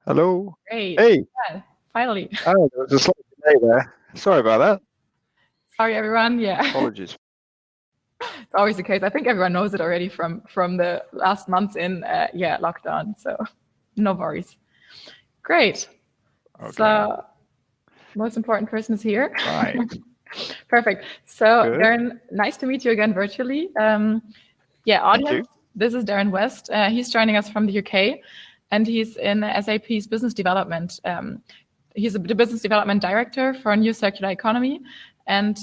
Hello. Great. Hey. Yeah, finally. Oh, there was a slight delay there. Sorry about that. Sorry, everyone. Yeah, Apologies. it's always the case. I think everyone knows it already from the last months in lockdown. So no worries. Great. Okay. So most important person is here. Right. Perfect. So Good. Darren, nice to meet you again virtually. Thank you. Audience. This is Darren West. He's joining us from the UK, and he's in SAP's business development. He's the business development director for a new circular economy and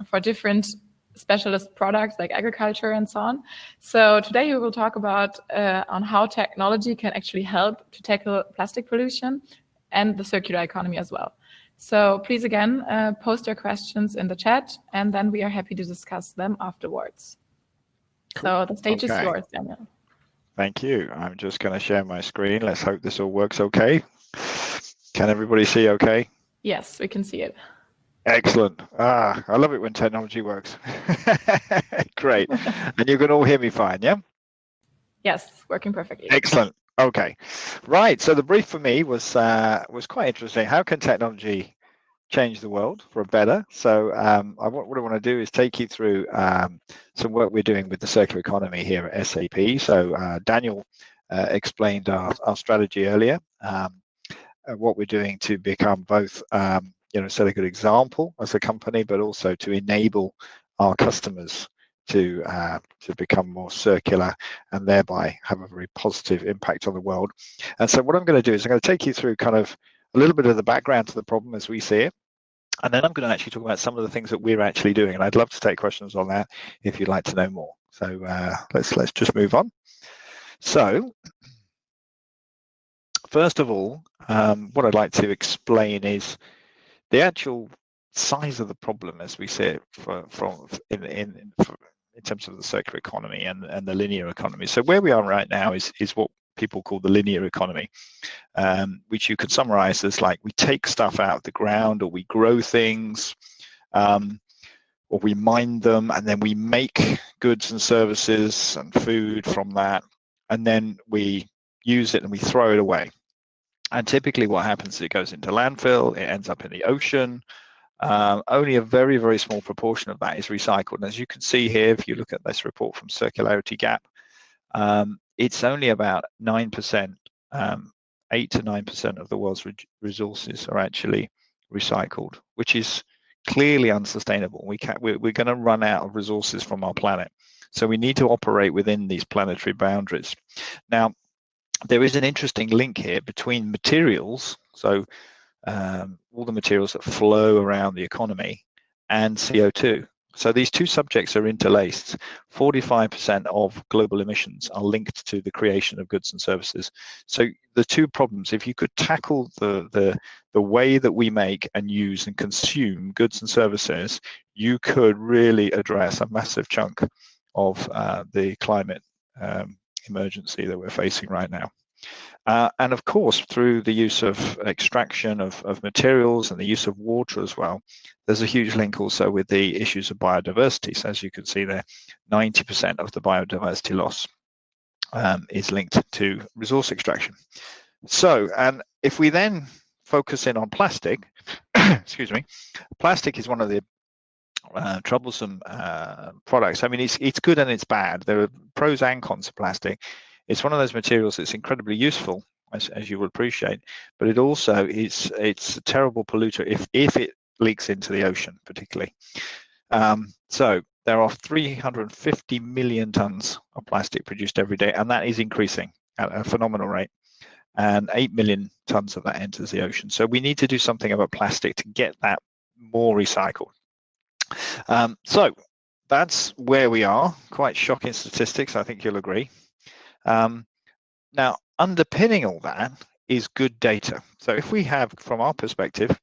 for different specialist products like agriculture and so on. So today we will talk about on how technology can actually help to tackle plastic pollution and the circular economy as well. So please again, post your questions in the chat, and then we are happy to discuss them afterwards. Cool. So the stage is Okay. yours, Daniel. Thank you. I'm just going to share my screen. Let's hope this all works okay. Can everybody see okay? Yes, we can see it. Excellent. I love it when technology works. Great. And you can all hear me fine, yeah? Yes, working perfectly. Excellent. Okay. Right. So the brief for me was quite interesting. How can technology change the world for a better? So what I want to do is take you through some work we're doing with the circular economy here at SAP. So Daniel explained our strategy earlier, what we're doing to become both, set a good example as a company, but also to enable our customers to become more circular and thereby have a very positive impact on the world. And so what I'm going to do is I'm going to take you through kind of a little bit of the background to the problem as we see it. And then I'm going to actually talk about some of the things that we're actually doing. And I'd love to take questions on that if you'd like to know more. So let's just move on. So first of all, what I'd like to explain is the actual size of the problem as we see it in terms of the circular economy and the linear economy. So where we are right now is what people call the linear economy, which you could summarize as like we take stuff out of the ground, or we grow things, or we mine them, and then we make goods and services and food from that, and then we use it and we throw it away. And typically what happens is it goes into landfill, it ends up in the ocean. Only a very, very small proportion of that is recycled. And as you can see here, if you look at this report from Circularity Gap, it's only about 9%, 8 to 9% of the world's resources are actually recycled, which is clearly unsustainable. We're going to run out of resources from our planet. So we need to operate within these planetary boundaries. Now, there is an interesting link here between materials, so all the materials that flow around the economy, and CO2. So these two subjects are interlaced. 45% of global emissions are linked to the creation of goods and services. So the two problems, if you could tackle the way that we make and use and consume goods and services, you could really address a massive chunk of the climate emergency that we're facing right now. And of course, through the use of extraction of materials and the use of water as well, there's a huge link also with the issues of biodiversity. So as you can see there, 90% of the biodiversity loss is linked to resource extraction. So, and if we then focus in on plastic, excuse me, plastic is one of the troublesome products. I mean, it's good and it's bad. There are pros and cons of plastic. It's one of those materials that's incredibly useful, as you will appreciate, but it also it's a terrible polluter if it leaks into the ocean, particularly. So there are 350 million tons of plastic produced every day, and that is increasing at a phenomenal rate. And 8 million tons of that enters the ocean. So we need to do something about plastic to get that more recycled. So that's where we are. Quite shocking statistics, I think you'll agree. Now, underpinning all that is good data. So if we have, from our perspective,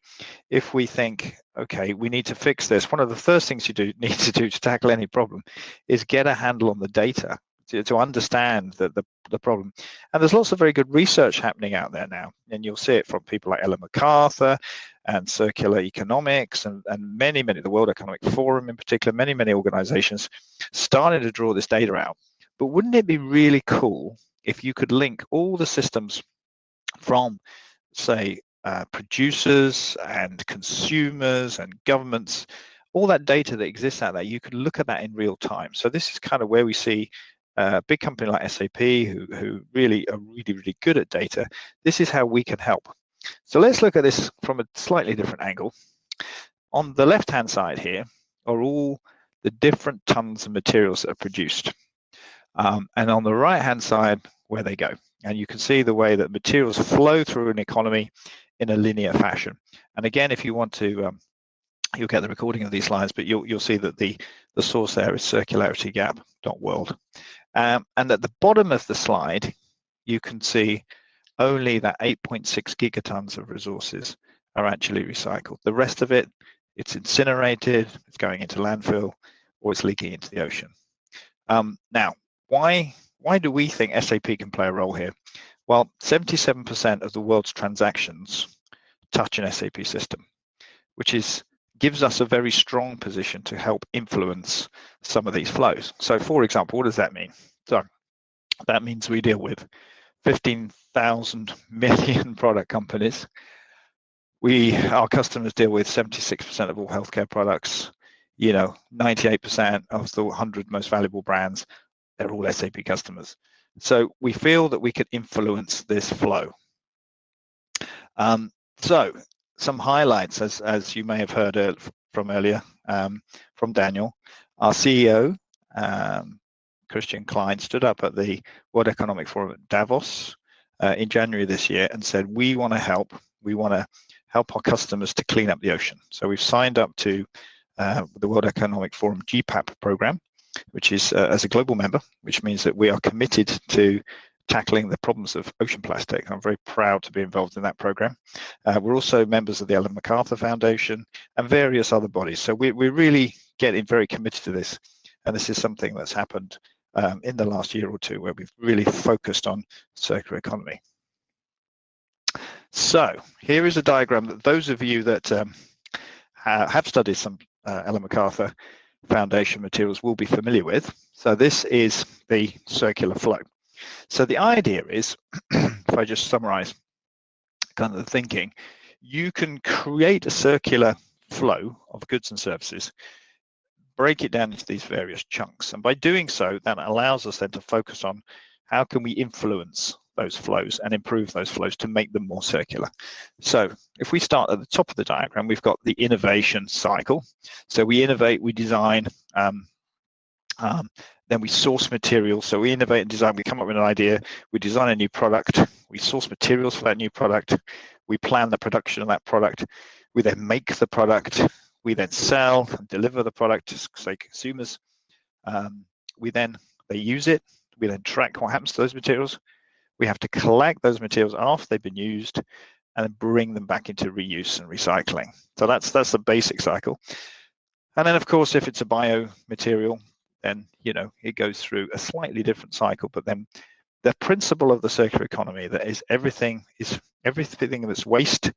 if we think, okay, we need to fix this, one of the first things you need to do to tackle any problem is get a handle on the data to understand the problem. And there's lots of very good research happening out there now, and you'll see it from people like Ellen MacArthur and Circular Economics and many, the World Economic Forum in particular, many organizations starting to draw this data out. But wouldn't it be really cool if you could link all the systems from, say, producers and consumers and governments, all that data that exists out there, you can look at that in real time. So this is kind of where we see a big company like SAP, who really are really good at data. This is how we can help. So let's look at this from a slightly different angle. On the left-hand side here are all the different tons of materials that are produced. And on the right-hand side, where they go. And you can see the way that materials flow through an economy in a linear fashion. And again, if you want to, you'll get the recording of these slides, but you'll see that the source there is circularityGap.world. And at the bottom of the slide, you can see only that 8.6 gigatons of resources are actually recycled. The rest of it, it's incinerated, it's going into landfill, or it's leaking into the ocean. Now, why do we think SAP can play a role here? Well, 77% of the world's transactions touch an SAP system, which gives us a very strong position to help influence some of these flows. So, for example, what does that mean? So that means we deal with 15,000 million product companies. Our customers deal with 76% of all healthcare products. 98% of the 100 most valuable brands, they're all SAP customers. So we feel that we could influence this flow. So some highlights, as you may have heard from earlier, from Daniel, our CEO, Christian Klein, stood up at the World Economic Forum at Davos in January this year and said, we want to help our customers to clean up the ocean. So we've signed up to the World Economic Forum GPAP program, which is as a global member, which means that we are committed to tackling the problems of ocean plastic. I'm very proud to be involved in that program. We're also members of the Ellen MacArthur Foundation and various other bodies. So we're really getting very committed to this. And this is something that's happened in the last year or two, where we've really focused on circular economy. So here is a diagram that those of you that have studied some Ellen MacArthur Foundation materials will be familiar with. So this is the circular flow. So the idea is, if I just summarize kind of the thinking, you can create a circular flow of goods and services, break it down into these various chunks. And by doing so, that allows us then to focus on how can we influence those flows and improve those flows to make them more circular. So if we start at the top of the diagram, we've got the innovation cycle. So we innovate, we design, then we source materials. So we innovate and design, we come up with an idea, we design a new product, we source materials for that new product, we plan the production of that product, we then make the product, we then sell and deliver the product to, say, consumers. They use it, we then track what happens to those materials. We have to collect those materials after they've been used and then bring them back into reuse and recycling. So that's the basic cycle. And then, of course, if it's a biomaterial, then it goes through a slightly different cycle. But then the principle of the circular economy, that is everything that's waste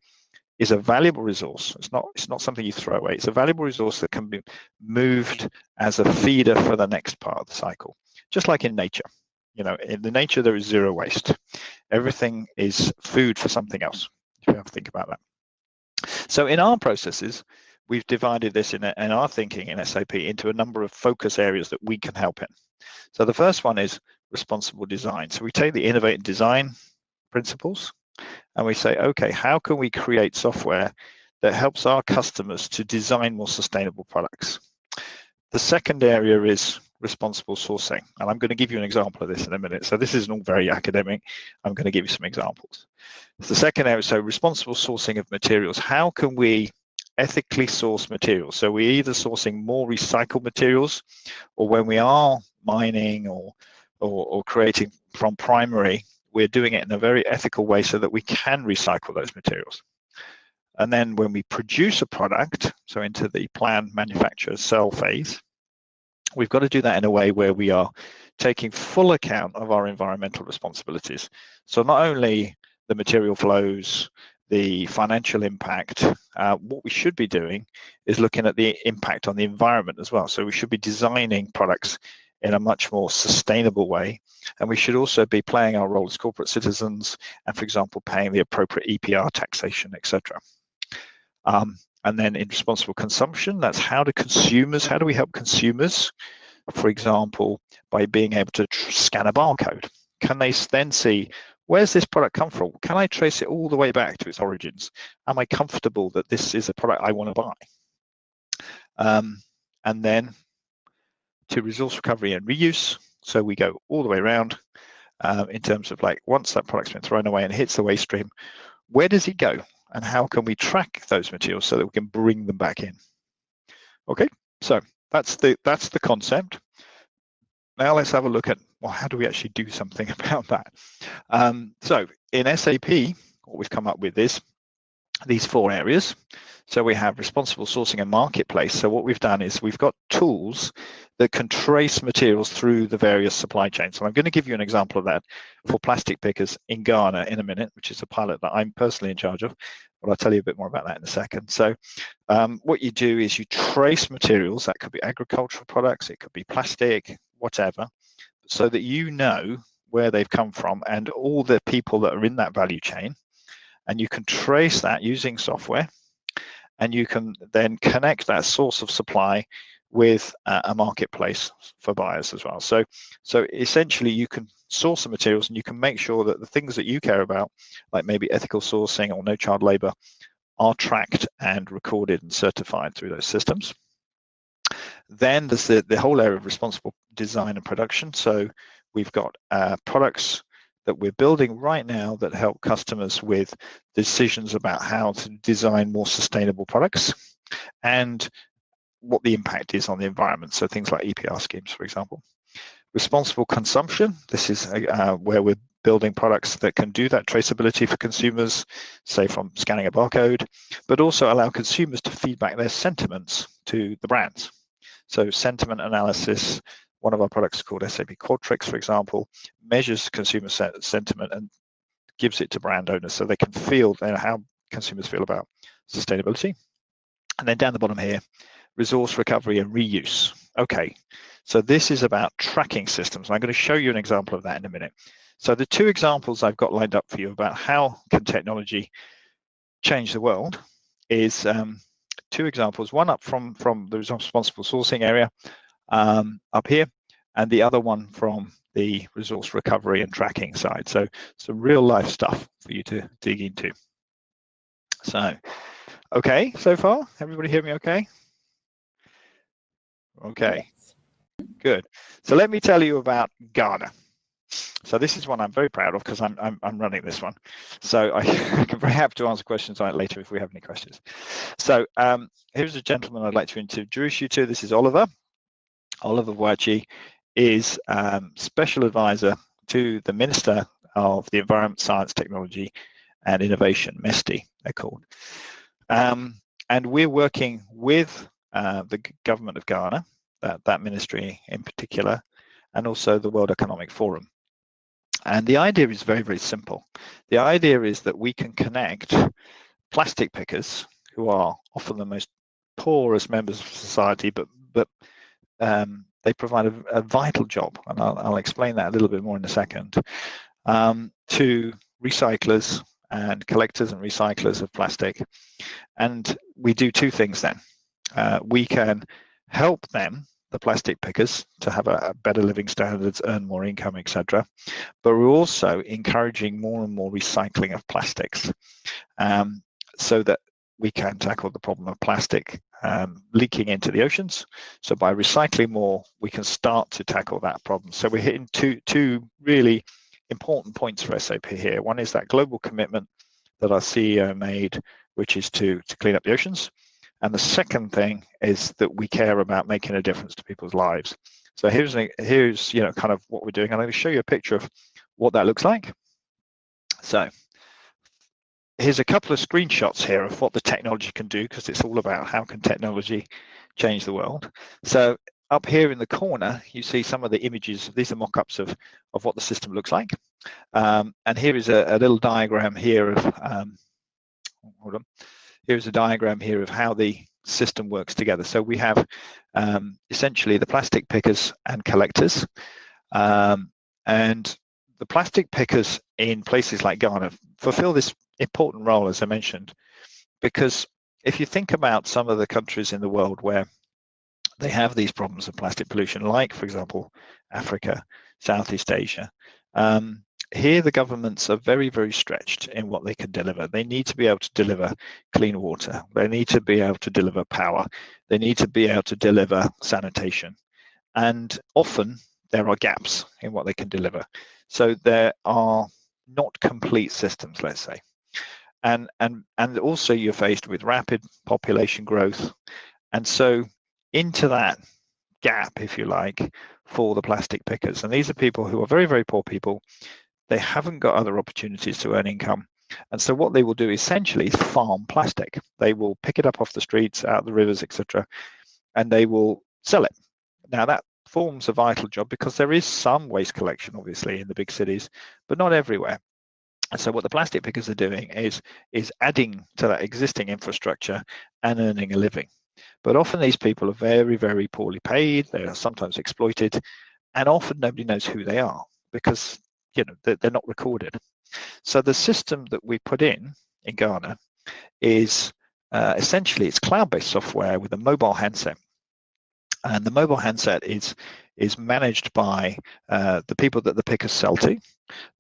is a valuable resource. It's not something you throw away. It's a valuable resource that can be moved as a feeder for the next part of the cycle, just like in nature. In the nature, there is zero waste. Everything is food for something else, if you have to think about that. So in our processes, we've divided this in our thinking in SAP into a number of focus areas that we can help in. So the first one is responsible design. So we take the innovate and design principles and we say, okay, how can we create software that helps our customers to design more sustainable products? The second area is responsible sourcing. And I'm going to give you an example of this in a minute. So this isn't all very academic. I'm going to give you some examples. The second area, so responsible sourcing of materials. How can we ethically source materials? So we're either sourcing more recycled materials, or when we are mining or creating from primary, we're doing it in a very ethical way so that we can recycle those materials. And then when we produce a product, so into the plan, manufacture, sell phase, we've got to do that in a way where we are taking full account of our environmental responsibilities. So not only the material flows, the financial impact, what we should be doing is looking at the impact on the environment as well. So we should be designing products in a much more sustainable way. And we should also be playing our role as corporate citizens and, for example, paying the appropriate EPR taxation, etc. And then in responsible consumption, that's how do we help consumers, for example, by being able to scan a barcode? Can they then see, where's this product come from? Can I trace it all the way back to its origins? Am I comfortable that this is a product I want to buy? And then to resource recovery and reuse. So we go all the way around in terms of like, once that product's been thrown away and hits the waste stream, where does it go? And how can we track those materials so that we can bring them back in? Okay, so that's the concept. Now let's have a look at, well, how do we actually do something about that? So in SAP, what we've come up with is these 4 areas. So we have responsible sourcing and marketplace. So what we've done is we've got tools that can trace materials through the various supply chains. So I'm going to give you an example of that for plastic pickers in Ghana in a minute, which is a pilot that I'm personally in charge of, but I'll tell you a bit more about that in a second. So what you do is you trace materials. That could be agricultural products, it could be plastic, whatever, so that you know where they've come from and all the people that are in that value chain. And you can trace that using software, and you can then connect that source of supply with a marketplace for buyers as well. So essentially you can source the materials and you can make sure that the things that you care about, like maybe ethical sourcing or no child labor, are tracked and recorded and certified through those systems. Then there's the whole area of responsible design and production. So we've got products that we're building right now that help customers with decisions about how to design more sustainable products and what the impact is on the environment. So things like EPR schemes, for example. Responsible consumption. This is where we're building products that can do that traceability for consumers, say from scanning a barcode, but also allow consumers to feedback their sentiments to the brands. So sentiment analysis. One of our products is called SAP Qualtrics, for example, measures consumer sentiment and gives it to brand owners so they can feel how consumers feel about sustainability. And then down the bottom here, resource recovery and reuse. Okay, so this is about tracking systems. And I'm going to show you an example of that in a minute. So the 2 examples I've got lined up for you about how can technology change the world is 2 examples. One up from the responsible sourcing area, up here, and the other one from the resource recovery and tracking side. So some real life stuff for you to dig into. So, okay, so far, everybody hear me okay? Okay, good. So let me tell you about Ghana. So this is one I'm very proud of because I'm running this one. So I can very happy to answer questions on it later if we have any questions. So here's a gentleman I'd like to introduce you to. This is Oliver. Oliver Wachi is Special Advisor to the Minister of the Environment, Science, Technology and Innovation, MESTI, they're called. And we're working with the government of Ghana, that ministry in particular, and also the World Economic Forum. And the idea is very, very simple. The idea is that we can connect plastic pickers, who are often the most poorest members of society, but they provide a vital job, and I'll explain that a little bit more in a second, to recyclers and collectors and recyclers of plastic. And we do 2 things then. We can help them, the plastic pickers, to have a better living standards, earn more income, etc. But we're also encouraging more and more recycling of plastics, so that we can tackle the problem of plastic leaking into the oceans. So by recycling more, we can start to tackle that problem. So we're hitting two really important points for SAP here. One is that global commitment that our CEO made, which is to clean up the oceans. And the second thing is that we care about making a difference to people's lives. So here's kind of what we're doing. I'm going to show you a picture of what that looks like. So here's a couple of screenshots here of what the technology can do, because it's all about how can technology change the world. So up here in the corner, you see some of the images. These are mock-ups of what the system looks like. And here is a little diagram here of, hold on. Here's a diagram here of how the system works together. So we have essentially the plastic pickers and collectors, and the plastic pickers in places like Ghana fulfill this important role, as I mentioned, because if you think about some of the countries in the world where they have these problems of plastic pollution, like, for example, Africa, Southeast Asia, here the governments are very, very stretched in what they can deliver. They need to be able to deliver clean water. They need to be able to deliver power. They need to be able to deliver sanitation. And often there are gaps in what they can deliver. So there are not complete systems, let's say. And also you're faced with rapid population growth. And so into that gap, if you like, for the plastic pickers. And these are people who are very, very poor people. They haven't got other opportunities to earn income. And so what they will do essentially is farm plastic. They will pick it up off the streets, out of the rivers, etc., and they will sell it. Now that forms a vital job because there is some waste collection, obviously, in the big cities, but not everywhere. And so what the plastic pickers are doing is adding to that existing infrastructure and earning a living. But often these people are very, very poorly paid. They are sometimes exploited, and often nobody knows who they are because they're not recorded. So the system that we put in Ghana is essentially it's cloud-based software with a mobile handset. And the mobile handset is managed by the people that the pickers sell to,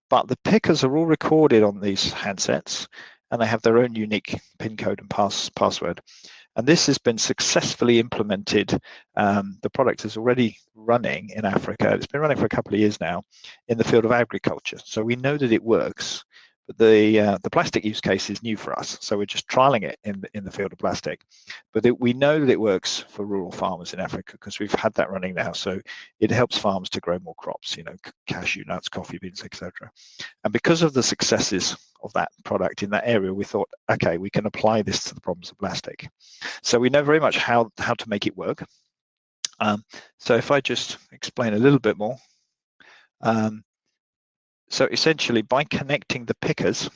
but the pickers are all recorded on these handsets, and they have their own unique PIN code and password. And this has been successfully implemented. The product is already running in Africa. It's been running for a couple of years now in the field of agriculture. So we know that it works, but the plastic use case is new for us. So we're just trialing it in the field of plastic. But we know that it works for rural farmers in Africa because we've had that running now. So it helps farms to grow more crops, cashew nuts, coffee beans, etc. And because of the successes of that product in that area, we thought, okay, we can apply this to the problems of plastic. So we know very much how to make it work. So if I just explain a little bit more. So essentially, by connecting the pickers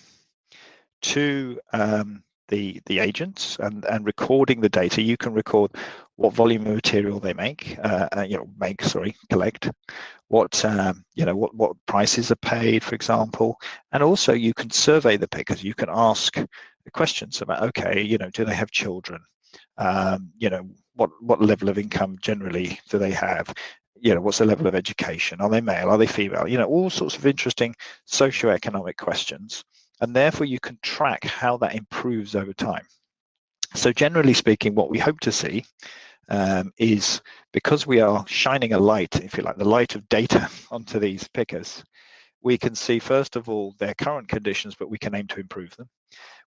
to the agents and recording the data, you can record what volume of material they collect, what prices are paid, for example, and also you can survey the pickers. You can ask questions about, okay, do they have children? What level of income generally do they have? What's the level of education? Are they male? Are they female? All sorts of interesting socioeconomic questions. And therefore you can track how that improves over time. So generally speaking, what we hope to see is, because we are shining a light, if you like, the light of data onto these pickers, we can see, first of all, their current conditions, but we can aim to improve them.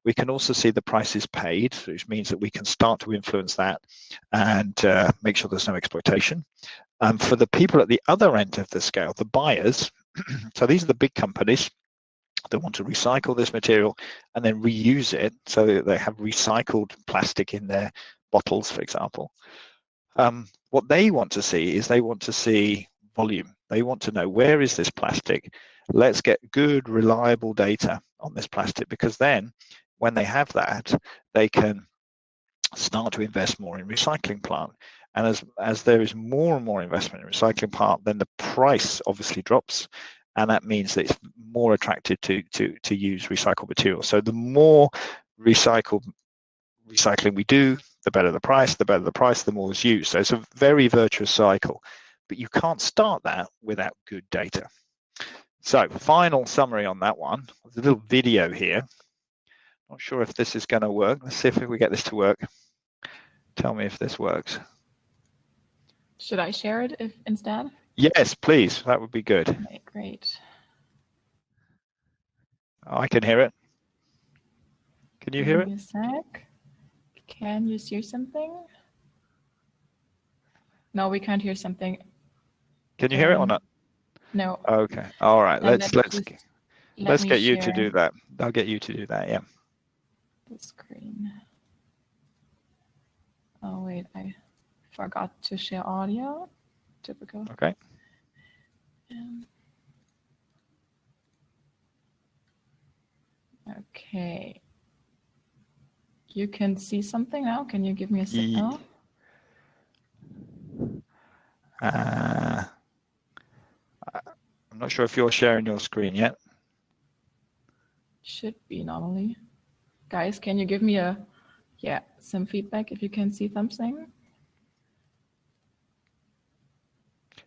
We can also see the prices paid, which means that we can start to influence that and make sure there's no exploitation. For the people at the other end of the scale, the buyers, so these are the big companies that want to recycle this material and then reuse it, so that they have recycled plastic in their bottles, for example. What they want to see is they want to see volume. They want to know, where is this plastic? Let's get good, reliable data on this plastic, because then when they have that, they can start to invest more in recycling plant. And as there is more and more investment in recycling plant, then the price obviously drops, and that means that it's more attractive to use recycled material. So the more recycling we do, the better the price. The better the price, the more is used. So it's a very virtuous cycle, but you can't start that without good data. So final summary on that one. There's a little video here. Not sure if this is going to work. Let's see if we get this to work. Tell me if this works. Should I share it instead? Yes, please. That would be good. Okay, great. Oh, I can hear it. Can you hear it? Give me a sec. Can you hear something? No, we can't hear something. Can you hear it or not? No. Okay. All right. Let's get you to do that. I'll get you to do that. Yeah. The screen. Oh wait, I forgot to share audio. Typical. Okay. Okay. you can see something now. Can you give me a signal? I'm not sure if you're sharing your screen yet. Should be normally. Guys, can you give me some feedback if you can see something?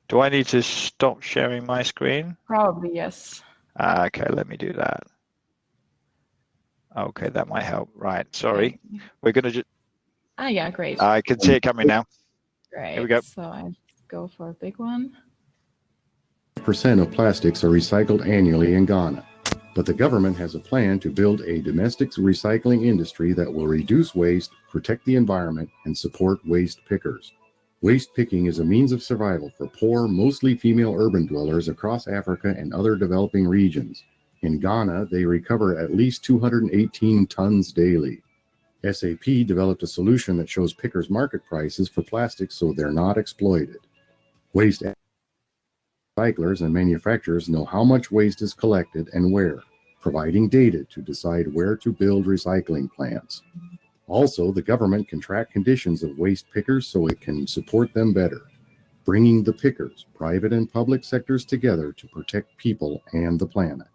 Do I need to stop sharing my screen? Probably, yes. Okay, let me do that. Okay, that might help. Right, sorry. Okay. We're going to just... yeah, great. I can see it coming now. Great. Here we go. So I just go for a big one. % of plastics are recycled annually in Ghana, but the government has a plan to build a domestic recycling industry that will reduce waste, protect the environment, and support waste pickers. Waste picking is a means of survival for poor, mostly female urban dwellers across Africa and other developing regions. In Ghana, they recover at least 218 tons daily. SAP developed a solution that shows pickers market prices for plastics so they're not exploited. Waste recyclers and manufacturers know how much waste is collected and where, providing data to decide where to build recycling plants. Also, the government can track conditions of waste pickers so it can support them better, bringing the pickers, private and public sectors together to protect people and the planet.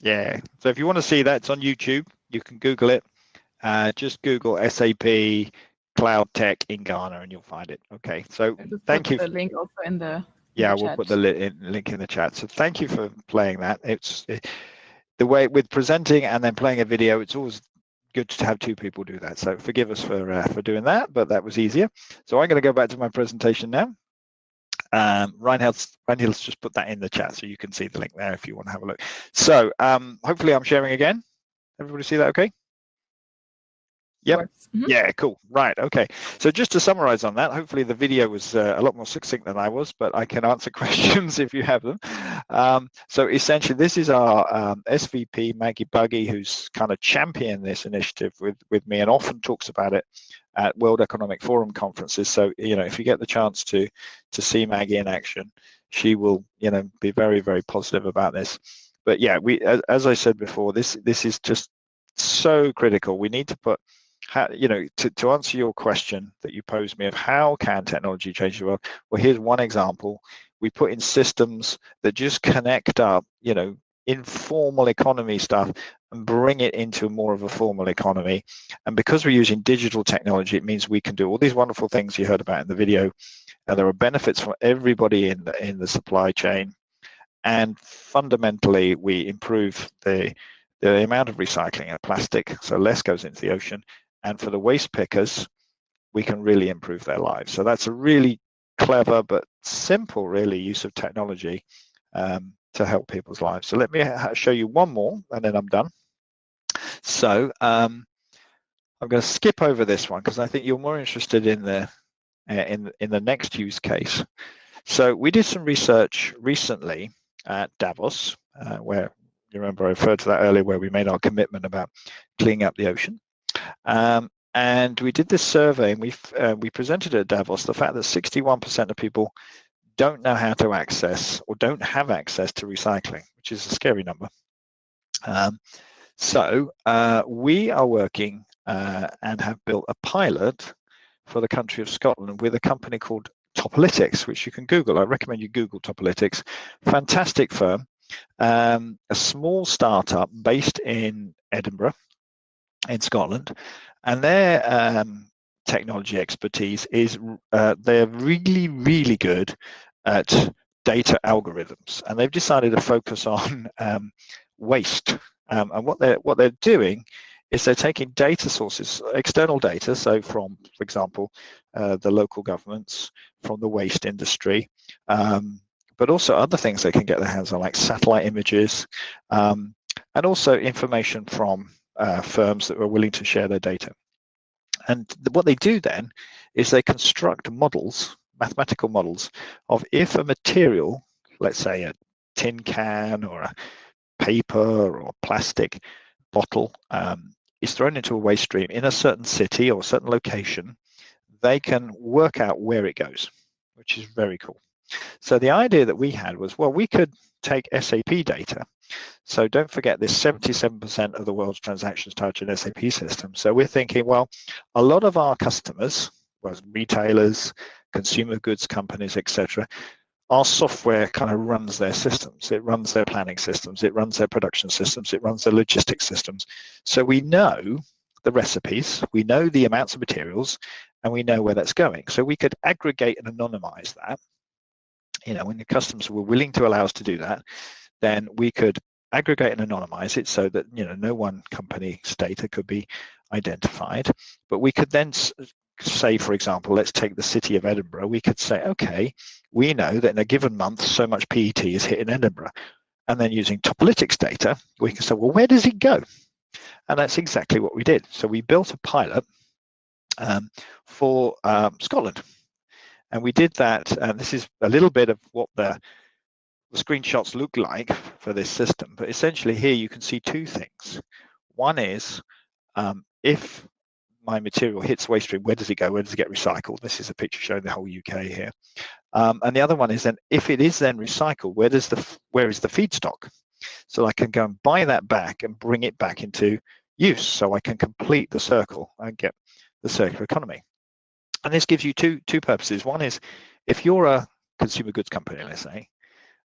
Yeah, so if you want to see that, it's on YouTube. You can Google it. Just Google SAP Cloud Tech in Ghana and you'll find it. Okay, so thank you. The link also in the we'll chat. Put the link in the chat. So thank you for playing that. The way with presenting and then playing a video, it's always good to have two people do that. So forgive us for doing that, but that was easier. So I'm going to go back to my presentation now. Reinhild's just put that in the chat, so you can see the link there if you want to have a look. So hopefully I'm sharing again. Everybody see that okay? Yep. Mm-hmm. Yeah, cool. Right. Okay. So just to summarize on that, hopefully the video was a lot more succinct than I was, but I can answer questions if you have them. So essentially, this is our SVP, Maggie Buggy, who's kind of championed this initiative with me and often talks about it at World Economic Forum conferences. So, if you get the chance to see Maggie in action, she will, be very, very positive about this. But yeah, as I said before, this is just so critical. We need to put, to answer your question that you posed me of how can technology change the world? Well, here's one example. We put in systems that just connect up, informal economy stuff and bring it into more of a formal economy. And because we're using digital technology, it means we can do all these wonderful things you heard about in the video. And there are benefits for everybody in the supply chain. And fundamentally, we improve the amount of recycling of plastic, so less goes into the ocean. And for the waste pickers, we can really improve their lives. So that's a really clever but simple, really, use of technology to help people's lives. So let me show you one more, and then I'm done. So I'm going to skip over this one because I think you're more interested in the next use case. So we did some research recently at Davos, where you remember I referred to that earlier, where we made our commitment about cleaning up the ocean. And we did this survey, and we presented at Davos the fact that 61% of people don't know how to access or don't have access to recycling, which is a scary number. So we are working and have built a pilot for the country of Scotland with a company called Topolytics, which you can Google. I recommend you Google Topolytics. Fantastic firm, a small startup based in Edinburgh, in Scotland, and their technology expertise is they're really, really good at data algorithms, and they've decided to focus on waste. And what they're doing is they're taking data sources, external data, so from, for example, the local governments, from the waste industry, but also other things they can get their hands on, like satellite images, and also information from firms that are willing to share their data. And what they do then is they construct models, mathematical models, of if a material, let's say a tin can or a paper or plastic bottle, is thrown into a waste stream in a certain city or a certain location, they can work out where it goes, which is very cool. So the idea that we had was, well, we could take SAP data. So don't forget this 77% of the world's transactions touch an SAP system. So we're thinking, well, a lot of our customers, well, retailers, consumer goods companies, etc., our software kind of runs their systems. It runs their planning systems. It runs their production systems. It runs their logistics systems. So we know the recipes, we know the amounts of materials, and we know where that's going. So we could aggregate and anonymize that. When the customers were willing to allow us to do that, then we could aggregate and anonymize it so that no one company's data could be identified. But we could then say, for example, let's take the city of Edinburgh. We could say, okay, we know that in a given month, so much PET is hit in Edinburgh. And then using Topolytics data, we can say, well, where does it go? And that's exactly what we did. So we built a pilot for Scotland. And we did that, and this is a little bit of what the screenshots look like for this system. But essentially here you can see two things. One is if my material hits waste stream, where does it go? Where does it get recycled? This is a picture showing the whole UK here. And the other one is then, if it is then recycled, where is the feedstock? So I can go and buy that back and bring it back into use, so I can complete the circle and get the circular economy. And this gives you two purposes. One is, if you're a consumer goods company, let's say,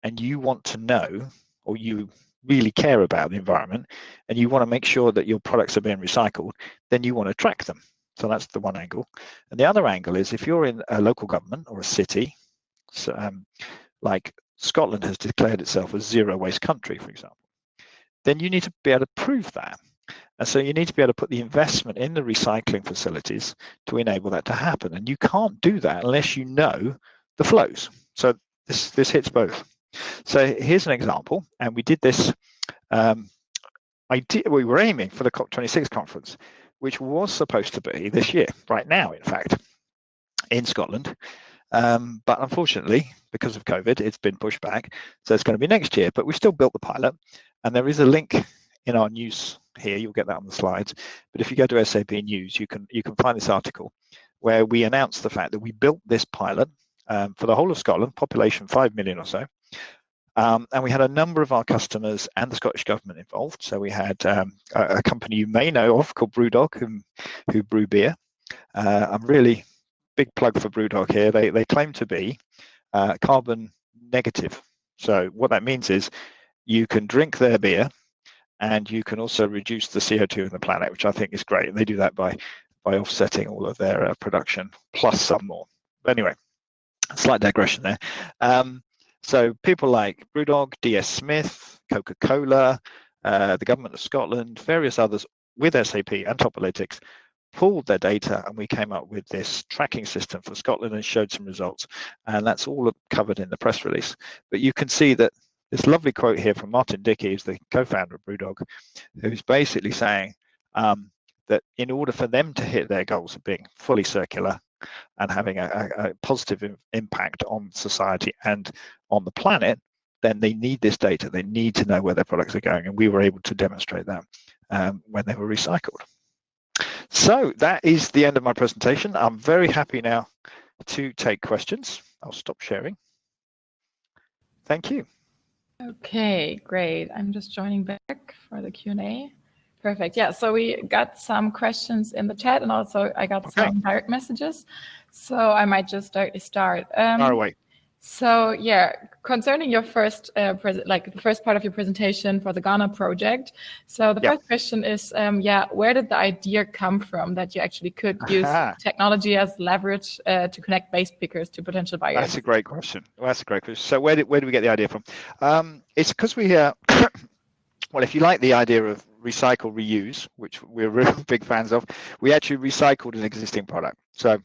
and you want to know, or you really care about the environment, and you want to make sure that your products are being recycled, then you want to track them. So that's the one angle. And the other angle is, if you're in a local government or a city, so, like Scotland has declared itself a zero waste country, for example, then you need to be able to prove that. And so you need to be able to put the investment in the recycling facilities to enable that to happen. And you we do that unless you know the flows. So this hits both. So here's an example, and we did this. We were aiming for the COP26 conference, which was supposed to be this year, right now, in fact, in Scotland. But unfortunately, because of COVID, it's been pushed back. So it's going to be next year, but we still built the pilot. And there is a link in our news here. You'll get that on the slides. But if you go to SAP News, you can find this article where we announced the fact that we built this pilot for the whole of Scotland, population 5 million or so. And we had a number of our customers and the Scottish government involved. So we had a company you may know of called Brewdog, who brew beer. I'm really big plug for Brewdog here. They claim to be carbon negative. So what that means is you can drink their beer and you can also reduce the CO2 in the planet, which I think is great. And they do that by offsetting all of their production plus some more. But anyway, slight digression there. So people like Brewdog, DS Smith, Coca-Cola, the government of Scotland, various others with SAP and Topolytics pulled their data, and we came up with this tracking system for Scotland and showed some results. And that's all covered in the press release. But you can see that this lovely quote here from Martin Dickey, who's the co-founder of Brewdog, who's basically saying that in order for them to hit their goals of being fully circular and having a positive impact on society and on the planet, then they need this data. They need to know where their products are going. And we were able to demonstrate that when they were recycled. So that is the end of my presentation. I'm very happy now to take questions. I'll stop sharing. Thank you. Okay, great. I'm just joining back for the Q&A. Perfect. Yeah, so we got some questions in the chat, and also I got some direct messages. So I might just start. Far away. So yeah, concerning your first, the first part of your presentation for the Ghana project. So the first question is, where did the idea come from that you actually could use technology as leverage to connect waste pickers to potential buyers? That's a great question. So where did we get the idea from? It's because we well, if you like the idea of recycle, reuse, which we're real big fans of, we actually recycled an existing product. So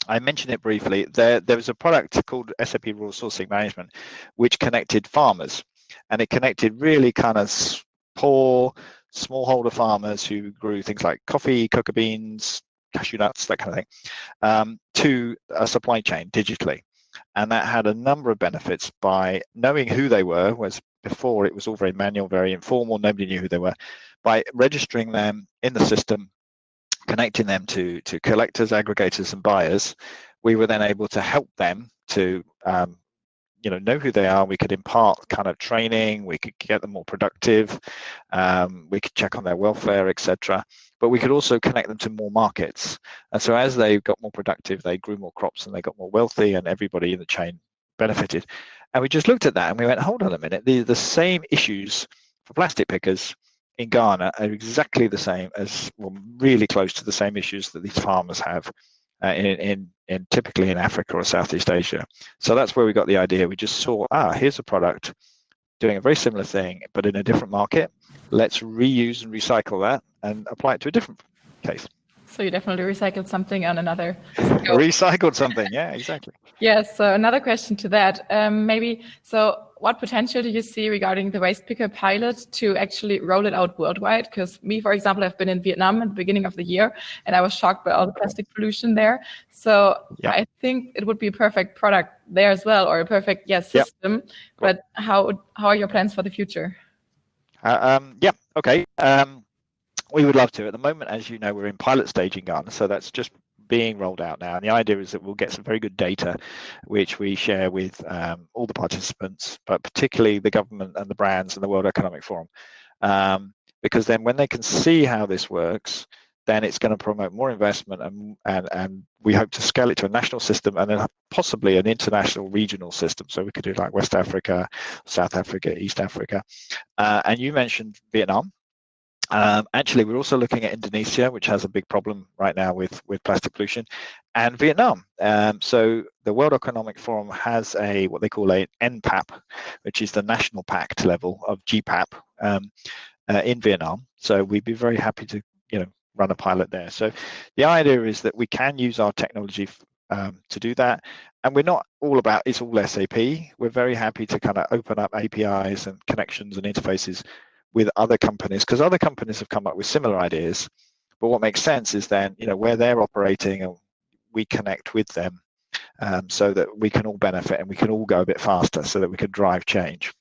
I mentioned it briefly. There was a product called SAP Raw Sourcing Management, which connected farmers, and it connected really kind of poor smallholder farmers who grew things like coffee, cocoa beans, cashew nuts, that kind of thing, to a supply chain digitally. And that had a number of benefits by knowing who they were, whereas before it was all very manual, very informal, nobody knew who they were. By registering them in the system, connecting them to collectors, aggregators, and buyers, we were then able to help them to know who they are. We could impart kind of training. We could get them more productive. We could check on their welfare, etc. But we could also connect them to more markets. And so as they got more productive, they grew more crops and they got more wealthy, and everybody in the chain benefited. And we just looked at that and we went, hold on a minute. The same issues for plastic pickers in Ghana are exactly the same as, well, really close to the same issues that these farmers have in typically in Africa or Southeast Asia. So that's where we got the idea. We just saw, here's a product doing a very similar thing, but in a different market. Let's reuse and recycle that and apply it to a different case. So you definitely recycled something on another scope. Recycled something, yeah, exactly. Yes, so another question to that, maybe, so what potential do you see regarding the waste picker pilot to actually roll it out worldwide? Because me, for example, I've been in Vietnam at the beginning of the year, and I was shocked by all the plastic pollution there. So yeah. I think it would be a perfect product there as well, or a perfect system. Yep. But how are your plans for the future? Okay. We would love to. At the moment, as you know, we're in pilot stage in Ghana, so that's just being rolled out now. And the idea is that we'll get some very good data, which we share with all the participants, but particularly the government and the brands and the World Economic Forum. Because then when they can see how this works, then it's going to promote more investment, and we hope to scale it to a national system and then possibly an international regional system. So we could do like West Africa, South Africa, East Africa. And you mentioned Vietnam. Actually, we're also looking at Indonesia, which has a big problem right now with plastic pollution, and Vietnam. So the World Economic Forum has what they call an NPAP, which is the national pact level of GPAP in Vietnam. So we'd be very happy to run a pilot there. So the idea is that we can use our technology to do that, and we're not all about it's all SAP. We're very happy to kind of open up APIs and connections and interfaces with other companies, because other companies have come up with similar ideas. But what makes sense is then, where they're operating, and we connect with them so that we can all benefit and we can all go a bit faster so that we can drive change.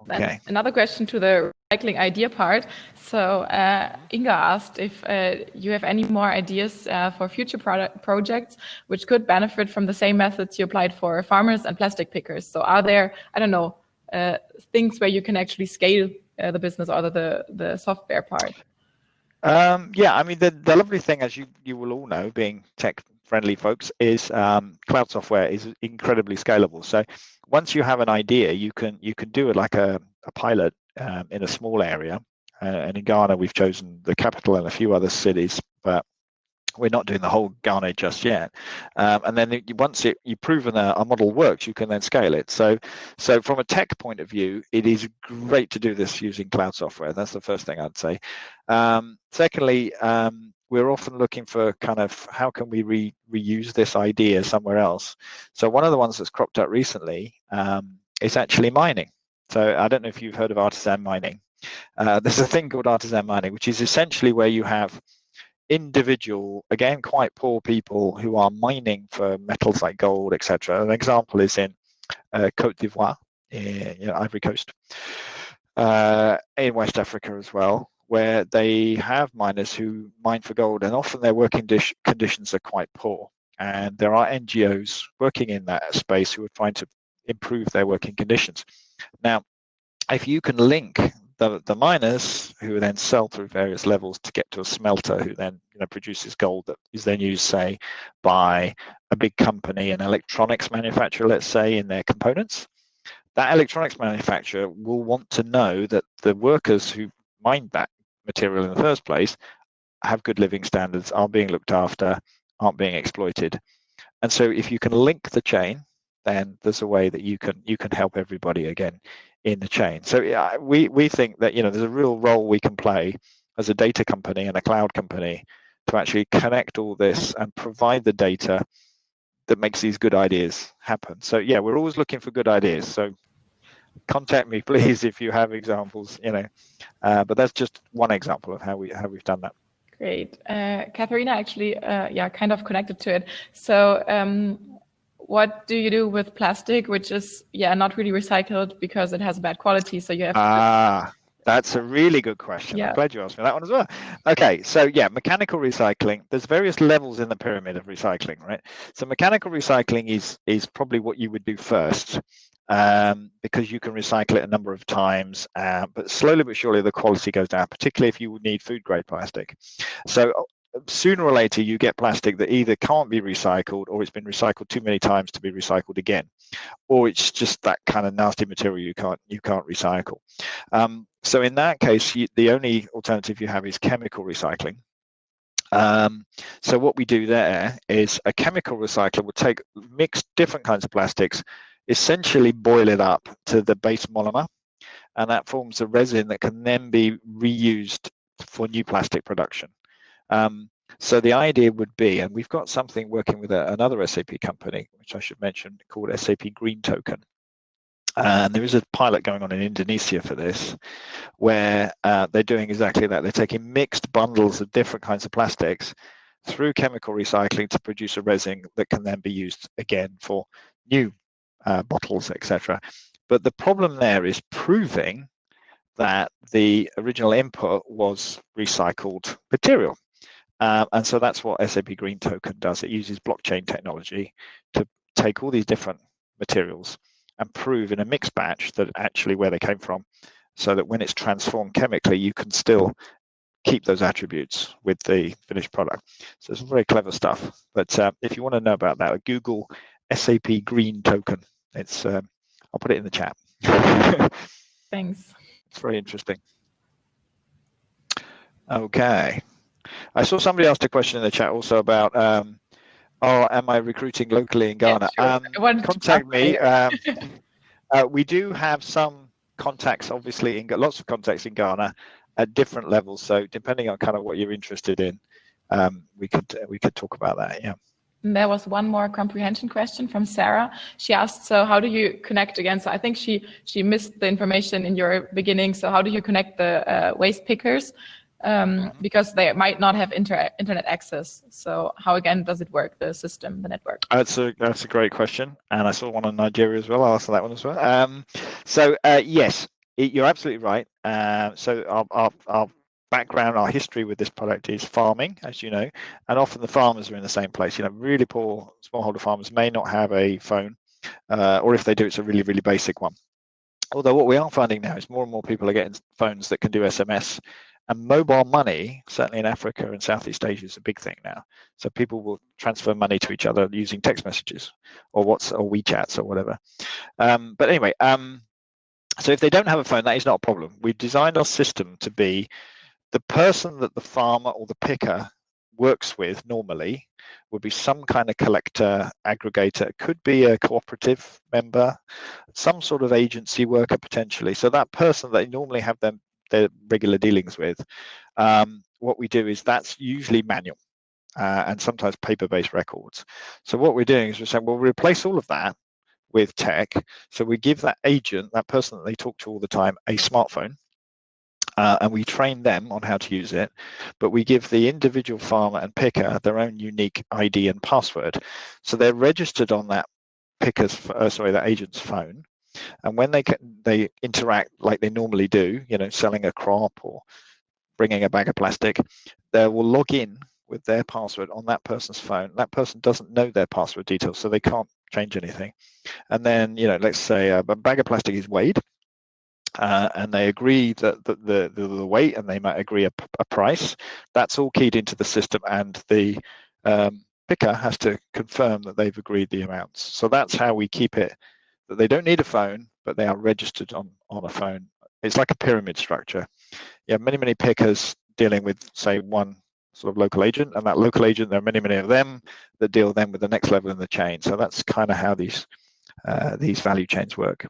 Okay. Another question to the recycling idea part. So Inga asked if you have any more ideas for future projects which could benefit from the same methods you applied for farmers and plastic pickers. So are there, I don't know, things where you can actually scale the business or the software part? I mean, the lovely thing, as you will all know, being tech-friendly folks, is cloud software is incredibly scalable. So once you have an idea, you can do it like a pilot in a small area. And in Ghana, we've chosen the capital and a few other cities, but we're not doing the whole Ghana just yet. And then once you've proven a model works, you can then scale it. So from a tech point of view, it is great to do this using cloud software. That's the first thing I'd say. Secondly, we're often looking for kind of how can we reuse this idea somewhere else. So one of the ones that's cropped up recently is actually mining. So I don't know if you've heard of Artisan Mining. There's a thing called Artisan Mining, which is essentially where you have individual, again, quite poor people who are mining for metals like gold, etc. An example is in Côte d'Ivoire, Ivory Coast, in West Africa as well, where they have miners who mine for gold, and often their working conditions are quite poor. And there are NGOs working in that space who are trying to improve their working conditions. Now, if you can link the miners who then sell through various levels to get to a smelter who then produces gold that is then used, say, by a big company, an electronics manufacturer, let's say, in their components. That electronics manufacturer will want to know that the workers who mined that material in the first place have good living standards, are being looked after, aren't being exploited. And so if you can link the chain, then there's a way that you can help everybody again in the chain. So we think that there's a real role we can play as a data company and a cloud company to actually connect all this and provide the data that makes these good ideas happen. So yeah, we're always looking for good ideas. So contact me, please, if you have examples. But that's just one example of how we've done that. Great, Katharina, actually, kind of connected to it. So. What do you do with plastic, which is not really recycled because it has a bad quality? So you have That's a really good question. Yeah. I'm glad you asked me that one as well. Okay, so yeah, mechanical recycling. There's various levels in the pyramid of recycling, right? So mechanical recycling is probably what you would do first, because you can recycle it a number of times, but slowly but surely the quality goes down, particularly if you need food grade plastic. So sooner or later you get plastic that either can't be recycled, or it's been recycled too many times to be recycled again, or it's just that kind of nasty material you can't recycle. So in that case, the only alternative you have is chemical recycling. So what we do there is a chemical recycler will take mixed different kinds of plastics, essentially boil it up to the base monomer, and that forms a resin that can then be reused for new plastic production. So the idea would be, and we've got something working with another SAP company, which I should mention, called SAP Green Token. And there is a pilot going on in Indonesia for this, where they're doing exactly that. They're taking mixed bundles of different kinds of plastics through chemical recycling to produce a resin that can then be used again for new bottles, etc. But the problem there is proving that the original input was recycled material. And so that's what SAP Green Token does. It uses blockchain technology to take all these different materials and prove in a mixed batch that actually where they came from, so that when it's transformed chemically, you can still keep those attributes with the finished product. So it's very clever stuff. But if you want to know about that, Google SAP Green Token. It's I'll put it in the chat. Thanks. It's very interesting. Okay. I saw somebody asked a question in the chat also about, am I recruiting locally in Ghana? Yeah, sure. Contact me. We do have some contacts, obviously, lots of contacts in Ghana at different levels. So depending on kind of what you're interested in, we could talk about that. Yeah. And there was one more comprehension question from Sarah. She asked, so how do you connect again? So I think she missed the information in your beginning. So how do you connect the waste pickers? Because they might not have internet access. So how again does it work, the system, the network? That's a great question, and I saw one on Nigeria as well. I'll answer that one as well. Yes, you're absolutely right. So our background, our history with this product is farming, as you know, and often the farmers are in the same place. You know, really poor smallholder farmers may not have a phone, or if they do, it's a really, really basic one. Although what we are finding now is more and more people are getting phones that can do SMS. And mobile money, certainly in Africa and Southeast Asia, is a big thing now. So people will transfer money to each other using text messages or WeChats or whatever. But anyway, so if they don't have a phone, that is not a problem. We've designed our system to be the person that the farmer or the picker works with normally would be some kind of collector, aggregator. It could be a cooperative member, some sort of agency worker potentially. So that person that they normally have their regular dealings with, what we do is that's usually manual and sometimes paper-based records. So what we're doing is we're saying, well, we'll replace all of that with tech. So we give that agent, that person that they talk to all the time, a smartphone, and we train them on how to use it. But we give the individual farmer and picker their own unique ID and password. So they're registered on that that agent's phone. And when they interact like they normally do, you know, selling a crop or bringing a bag of plastic, they will log in with their password on that person's phone. That person doesn't know their password details, so they can't change anything. And then, you know, let's say a bag of plastic is weighed, and they agree that the weight, and they might agree a price. That's all keyed into the system, and the picker has to confirm that they've agreed the amounts. So that's how we keep it, that they don't need a phone, but they are registered on a phone. It's like a pyramid structure. You have many pickers dealing with, say, one sort of local agent, and that local agent, there are many of them that deal then with the next level in the chain. So that's kind of how these value chains work.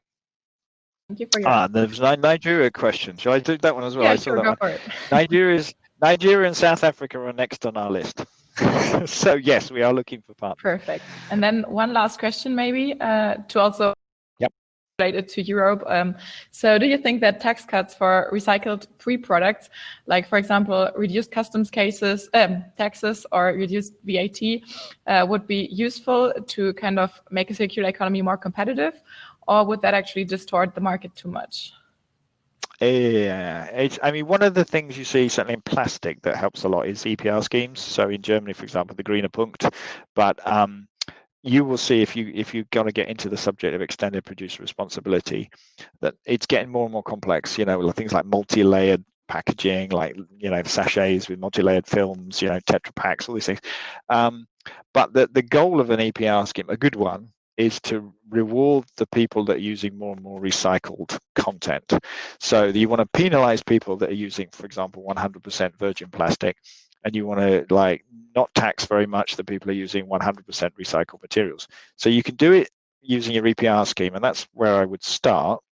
Thank you for your there's a Nigeria question. Shall I do that one as well? Yeah, I saw sure, that go one. for it. Nigeria and South Africa are next on our list. So yes, we are looking for partners. Perfect. And then one last question, maybe to also related to Europe. So do you think that tax cuts for recycled free products, like for example, reduced customs taxes or reduced VAT, would be useful to kind of make a circular economy more competitive, or would that actually distort the market too much? Yeah, I mean, one of the things you see certainly in plastic that helps a lot is EPR schemes. So in Germany, for example, the Grüne Punkt, but you will see if you're going to get into the subject of extended producer responsibility, that it's getting more and more complex. Things like multi-layered packaging, like sachets with multi-layered films, Tetra Paks, all these things. But the goal of an EPR scheme, a good one, is to reward the people that are using more and more recycled content. So you want to penalize people that are using, for example, 100% virgin plastic, and you want to not tax very much the people who are using 100% recycled materials. So you can do it using your EPR scheme, and that's where I would start.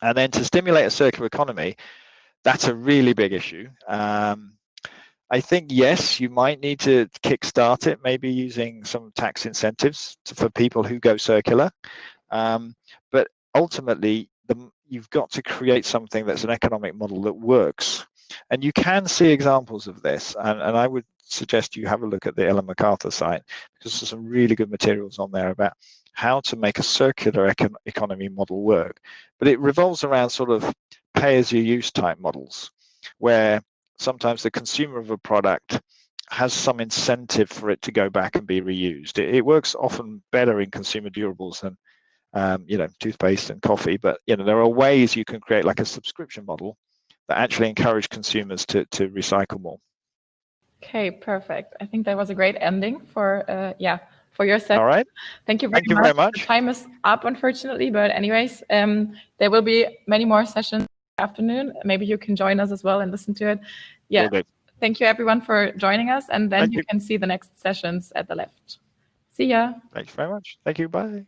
And then to stimulate a circular economy, that's a really big issue. I think, yes, you might need to kickstart it, maybe using some tax incentives for people who go circular. But ultimately, you've got to create something that's an economic model that works. And you can see examples of this. And I would suggest you have a look at the Ellen MacArthur site, because there's some really good materials on there about how to make a circular economy model work. But it revolves around sort of pay-as-you-use type models, where sometimes the consumer of a product has some incentive for it to go back and be reused. It works often better in consumer durables than toothpaste and coffee, but there are ways you can create like a subscription model that actually encourage consumers to recycle more. Okay, perfect. I think that was a great ending for your session. All right. Thank you very much. The time is up, unfortunately, but anyways, there will be many more sessions afternoon. Maybe you can join us as well and listen to it. Yeah. Thank you everyone for joining us, and then you can see the next sessions at the left. See ya. Thanks very much. Thank you. Bye.